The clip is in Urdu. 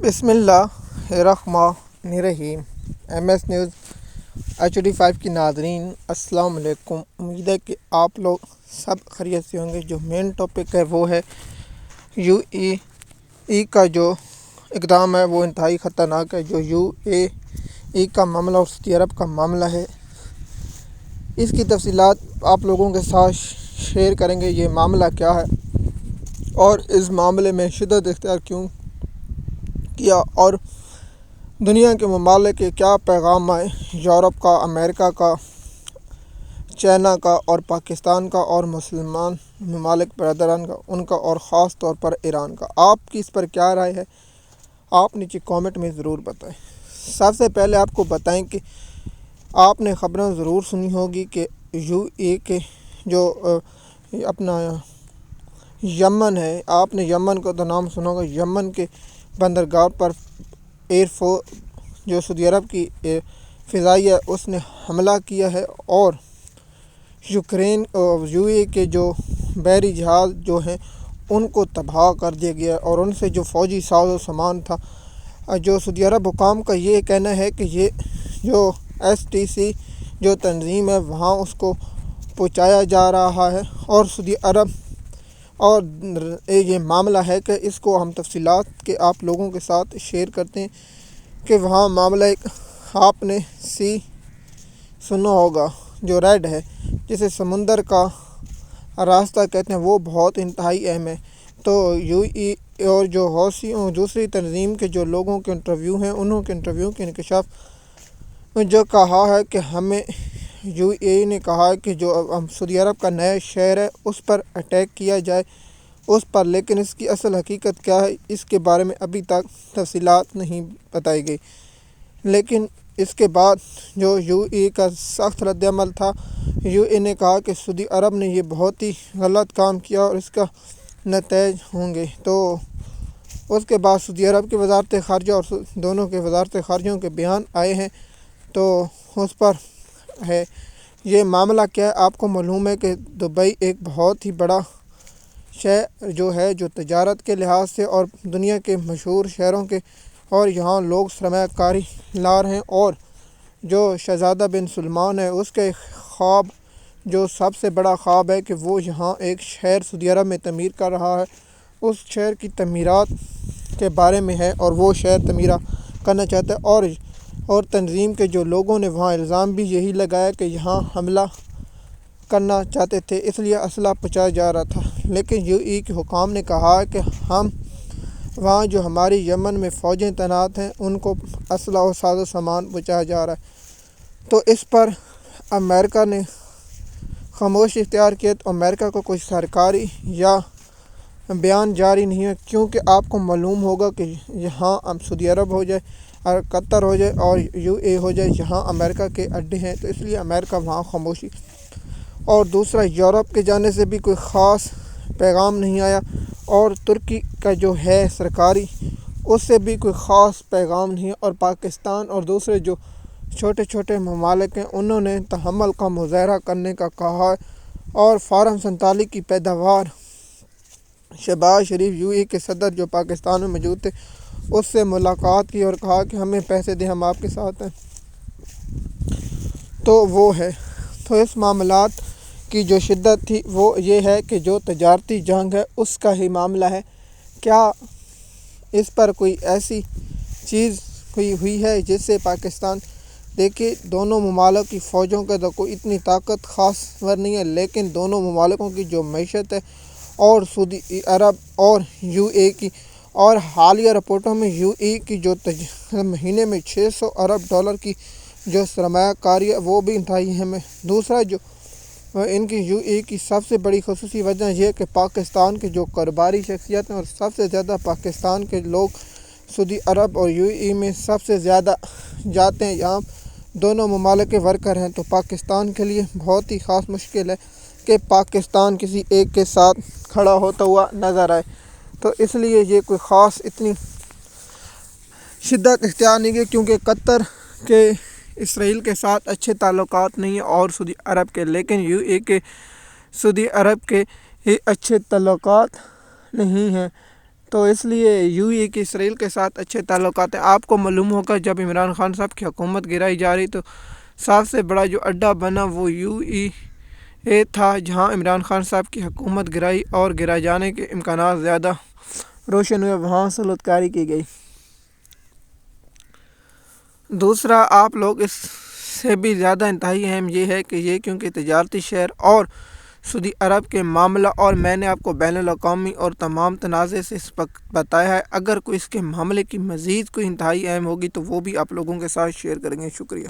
بسم اللہ الرحمن الرحیم۔ ایم ایس نیوز HD5 کی ناظرین السلام علیکم۔ امید ہے کہ آپ لوگ سب خیریت سے ہوں گے۔ جو مین ٹاپک ہے وہ ہے UAE کا جو اقدام ہے وہ انتہائی خطرناک ہے۔ جو UAE کا معاملہ اور سعودی عرب کا معاملہ ہے، اس کی تفصیلات آپ لوگوں کے ساتھ شیئر کریں گے۔ یہ معاملہ کیا ہے اور اس معاملے میں شدت اختیار کیوں کیا اور دنیا کے ممالک کے کیا پیغام آئے، یورپ کا، امریکہ کا، چائنا کا اور پاکستان کا اور مسلمان ممالک برادران کا، ان کا اور خاص طور پر ایران کا۔ آپ کی اس پر کیا رائے ہے، آپ نیچے کامنٹ میں ضرور بتائیں۔ سب سے پہلے آپ کو بتائیں کہ آپ نے خبریں ضرور سنی ہوگی کہ UAE کے جو اپنا یمن ہے، آپ نے یمن کا تو نام سنا ہوگا۔ یمن کے بندرگاہ پر جو سعودی عرب کی فضائیہ اس نے حملہ کیا ہے اور UAE کے جو بحری جہاز جو ہیں ان کو تباہ کر دیا گیا اور ان سے جو فوجی ساز و سامان تھا، جو سعودی عرب حکام کا یہ کہنا ہے کہ یہ جو STC جو تنظیم ہے وہاں اس کو پہنچایا جا رہا ہے اور سعودی عرب اور یہ معاملہ ہے کہ اس کو ہم تفصیلات کے آپ لوگوں کے ساتھ شیئر کرتے ہیں کہ وہاں معاملہ آپ نے سنا ہوگا جو ریڈ ہے، جسے سمندر کا راستہ کہتے ہیں، وہ بہت انتہائی اہم ہے۔ تو UAE اور جو حوثی اور دوسری تنظیم کے جو لوگوں کے انٹرویو ہیں، انہوں کے انٹرویو کے انکشاف جو کہا ہے کہ ہمیں UAE نے کہا ہے کہ جو سعودی عرب کا نیا شہر ہے اس پر اٹیک کیا جائے اس پر، لیکن اس کی اصل حقیقت کیا ہے اس کے بارے میں ابھی تک تفصیلات نہیں بتائی گئی۔ لیکن اس کے بعد جو UAE کا سخت رد عمل تھا، UAE نے کہا کہ سعودی عرب نے یہ بہت ہی غلط کام کیا اور اس کا نتائج ہوں گے۔ تو اس کے بعد سعودی عرب کی وزارت خارجہ اور دونوں کے وزارت خارجہ کے بیان آئے ہیں، تو اس پر ہے یہ معاملہ کیا ہے۔ آپ کو معلوم ہے کہ دبئی ایک بہت ہی بڑا شہر جو ہے، جو تجارت کے لحاظ سے اور دنیا کے مشہور شہروں کے، اور یہاں لوگ سرمایہ کاری لا رہے ہیں، اور جو شہزادہ بن سلمان ہے اس کے خواب، جو سب سے بڑا خواب ہے کہ وہ یہاں ایک شہر سعودی عرب میں تعمیر کر رہا ہے، اس شہر کی تعمیرات کے بارے میں ہے اور وہ شہر تعمیر کرنا چاہتا ہے، اور تنظیم کے جو لوگوں نے وہاں الزام بھی یہی لگایا کہ یہاں حملہ کرنا چاہتے تھے، اس لیے اسلحہ پہنچایا جا رہا تھا۔ لیکن UAE کے حکام نے کہا کہ ہم وہاں جو ہماری یمن میں فوجیں تعینات ہیں ان کو اسلحہ و ساز و سامان پہنچایا جا رہا ہے۔ تو اس پر امریکہ نے خاموشی اختیار کیا، تو امریکہ کو کوئی سرکاری یا بیان جاری نہیں ہے، کیونکہ آپ کو معلوم ہوگا کہ یہاں سعودی عرب ہو جائے اور قطر ہو جائے اور UAE ہو جائے، یہاں امریکہ کے اڈے ہیں، تو اس لیے امریکہ وہاں خاموشی۔ اور دوسرا، یورپ کے جانے سے بھی کوئی خاص پیغام نہیں آیا، اور ترکی کا جو ہے سرکاری، اس سے بھی کوئی خاص پیغام نہیں ہے، اور پاکستان اور دوسرے جو چھوٹے چھوٹے ممالک ہیں انہوں نے تحمل کا مظاہرہ کرنے کا کہا ہے، اور فارم 47 کی پیداوار شہباز شریف UAE کے صدر جو پاکستان میں موجود تھے اس سے ملاقات کی اور کہا کہ ہمیں پیسے دیں، ہم آپ کے ساتھ ہیں۔ تو وہ ہے، تو اس معاملات کی جو شدت تھی وہ یہ ہے کہ جو تجارتی جنگ ہے اس کا ہی معاملہ ہے۔ کیا اس پر کوئی ایسی چیز ہوئی ہے جس سے پاکستان، دیکھیے دونوں ممالک کی فوجوں کے تو کوئی اتنی طاقت خاص نہیں ہے، لیکن دونوں ممالکوں کی جو معیشت ہے، اور سعودی عرب اور UAE کی، اور حالیہ رپورٹوں میں UAE کی جو مہینے میں $600 ارب کی جو سرمایہ کاری ہے وہ بھی انتہائی اہم ہے۔ دوسرا، جو ان کی UAE کی سب سے بڑی خصوصی وجہ یہ کہ پاکستان کے جو کاروباری شخصیت ہیں اور سب سے زیادہ پاکستان کے لوگ سعودی عرب اور UAE میں سب سے زیادہ جاتے ہیں، یہاں دونوں ممالک کے ورکر ہیں، تو پاکستان کے لیے بہت ہی خاص مشکل ہے کہ پاکستان کسی ایک کے ساتھ کھڑا ہوتا ہوا نظر آئے۔ تو اس لیے یہ کوئی خاص اتنی شدت اختیار نہیں کی، کیونکہ قطر کے اسرائیل کے ساتھ اچھے تعلقات نہیں ہیں اور سعودی عرب کے، لیکن UAE کے سعودی عرب کے اچھے تعلقات نہیں ہیں۔ تو اس لیے یو اے کے اسرائیل کے ساتھ اچھے تعلقات ہیں۔ آپ کو معلوم ہوگا جب عمران خان صاحب کی حکومت گرائی جا رہی تو سب سے بڑا جو اڈہ بنا وہ یو اے تھا، جہاں عمران خان صاحب کی حکومت گرائی اور گرائے جانے کے امکانات زیادہ روشن ہوئے، وہاں سلط کاری کی گئی۔ دوسرا، آپ لوگ اس سے بھی زیادہ انتہائی اہم یہ ہے کہ یہ کیونکہ تجارتی شہر اور سعودی عرب کے معاملہ، اور میں نے آپ کو بین الاقوامی اور تمام تنازع سے اس وقت بتایا ہے، اگر کوئی اس کے معاملے کی مزید کوئی انتہائی اہم ہوگی تو وہ بھی آپ لوگوں کے ساتھ شیئر کریں گے۔ شکریہ۔